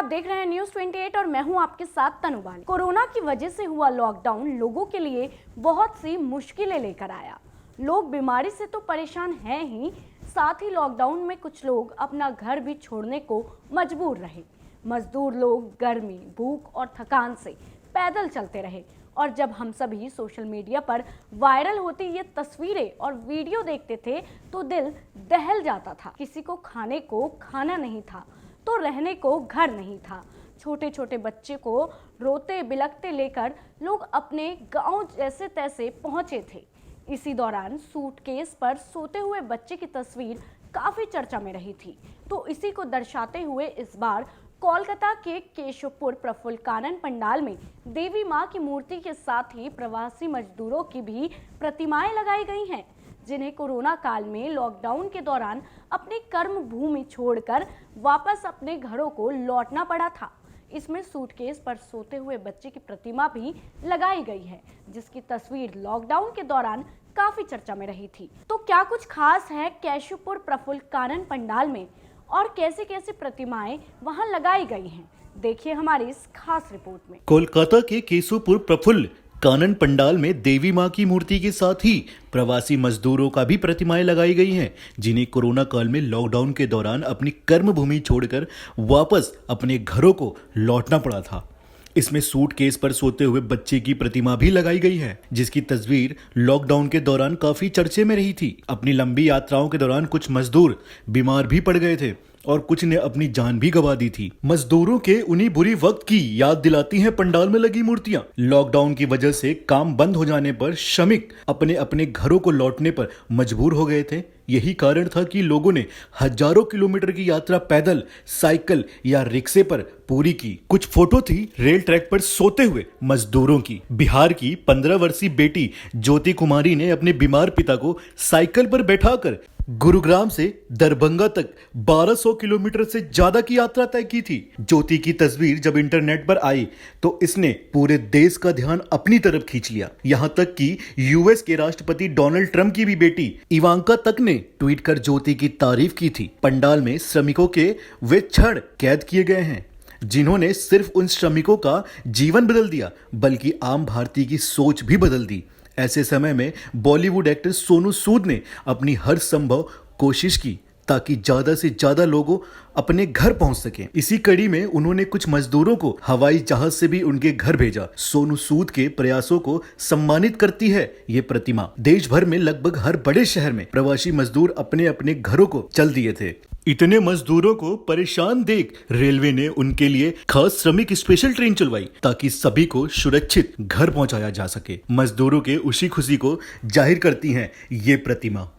आप देख रहे हैं न्यूज़ 28 और मैं हूं आपके साथ तनुबान। कोरोना की वजह से हुआ लॉकडाउन लोगों के लिए बहुत सी मुश्किलें लेकर आया। लोग बीमारी से तो परेशान हैं ही, साथ ही लॉकडाउन में कुछ लोग अपना घर भी छोड़ने को मजबूर रहे। मजदूर लोग गर्मी, भूख और थकान से पैदल चलते रहे और जब हम सभी सोशल मीडिया पर वायरल होती ये तस्वीरें और वीडियो देखते थे तो दिल दहल जाता था। किसी को खाने को खाना नहीं था तो रहने को घर नहीं था। छोटे छोटे बच्चे को रोते बिलखते लेकर लोग अपने गांव जैसे तैसे पहुंचे थे। इसी दौरान सूटकेस पर सोते हुए बच्चे की तस्वीर काफी चर्चा में रही थी। तो इसी को दर्शाते हुए इस बार कोलकाता के केशवपुर प्रफुल्ल कानन पंडाल में देवी मां की मूर्ति के साथ ही प्रवासी मजदूरों की भी प्रतिमाएं लगाई गई हैं, जिन्हें कोरोना काल में लॉकडाउन के दौरान अपनी कर्म भूमि छोड़कर वापस अपने घरों को लौटना पड़ा था। इसमें सूटकेस पर सोते हुए बच्चे की प्रतिमा भी लगाई गई है, जिसकी तस्वीर लॉकडाउन के दौरान काफी चर्चा में रही थी। तो क्या कुछ खास है केशवपुर प्रफुल्ल कानन पंडाल में और कैसे कैसे प्रतिमाएं वहां लगाई गई हैं, देखिए हमारी इस खास रिपोर्ट में। कोलकाता के केशवपुर प्रफुल्ल कानन पंडाल में देवी मां की मूर्ति के साथ ही प्रवासी मजदूरों का भी प्रतिमाएं लगाई गई हैं, जिन्हें कोरोना काल में लॉकडाउन के दौरान अपनी कर्म भूमि छोड़कर वापस अपने घरों को लौटना पड़ा था। इसमें सूटकेस पर सोते हुए बच्चे की प्रतिमा भी लगाई गई है, जिसकी तस्वीर लॉकडाउन के दौरान काफी चर्चे में रही थी। अपनी लंबी यात्राओं के दौरान कुछ मजदूर बीमार भी पड़ गए थे और कुछ ने अपनी जान भी गंवा दी थी। मजदूरों के उन्हीं बुरी वक्त की याद दिलाती हैं पंडाल में लगी मूर्तियां। लॉकडाउन की वजह से काम बंद हो जाने पर श्रमिक अपने अपने घरों को लौटने पर मजबूर हो गए थे। यही कारण था कि लोगों ने हजारों किलोमीटर की यात्रा पैदल, साइकिल या रिक्शे पर पूरी की। कुछ फोटो थी रेल ट्रैक पर सोते हुए मजदूरों की। बिहार की 15 वर्षीय बेटी ज्योति कुमारी ने अपने बीमार पिता को साइकिल पर बैठाकर गुरुग्राम से दरभंगा तक 1200 किलोमीटर से ज्यादा की यात्रा तय की थी। ज्योति की तस्वीर जब इंटरनेट पर आई तो इसने पूरे देश का ध्यान अपनी तरफ खींच लिया। यहां तक कि यूएस के राष्ट्रपति डोनाल्ड ट्रंप की भी बेटी इवांका तक ने ट्वीट कर ज्योति की तारीफ की थी। पंडाल में श्रमिकों के वे क्षण कैद किए गए हैं, जिन्होंने सिर्फ उन श्रमिकों का जीवन बदल दिया बल्कि आम भारतीय की सोच भी बदल दी। ऐसे समय में बॉलीवुड एक्टर सोनू सूद ने अपनी हर संभव कोशिश की ताकि ज्यादा से ज्यादा लोगों अपने घर पहुंच सकें। इसी कड़ी में उन्होंने कुछ मजदूरों को हवाई जहाज से भी उनके घर भेजा। सोनू सूद के प्रयासों को सम्मानित करती है ये प्रतिमा। देश भर में लगभग हर बड़े शहर में प्रवासी मजदूर अपने अपने घरों को चल दिए थे। इतने मजदूरों को परेशान देख रेलवे ने उनके लिए खास श्रमिक स्पेशल ट्रेन चलवाई ताकि सभी को सुरक्षित घर पहुंचाया जा सके। मजदूरों के उसी खुशी को जाहिर करती हैं ये प्रतिमा।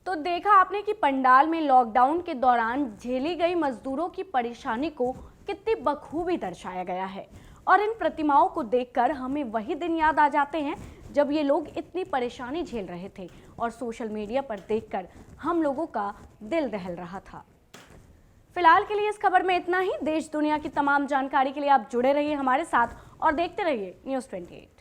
तो देखा आपने कि पंडाल में लॉकडाउन के दौरान झेली गई मजदूरों की परेशानी को कितनी बखूबी दर्शाया गया है और इन प्रतिमाओं को देखकर हमें वही दिन याद आ जाते हैं जब ये लोग इतनी परेशानी झेल रहे थे और सोशल मीडिया पर देखकर हम लोगों का दिल दहल रहा था। फिलहाल के लिए इस खबर में इतना ही। देश दुनिया की तमाम जानकारी के लिए आप जुड़े रहिए हमारे साथ और देखते रहिए न्यूज़ 28।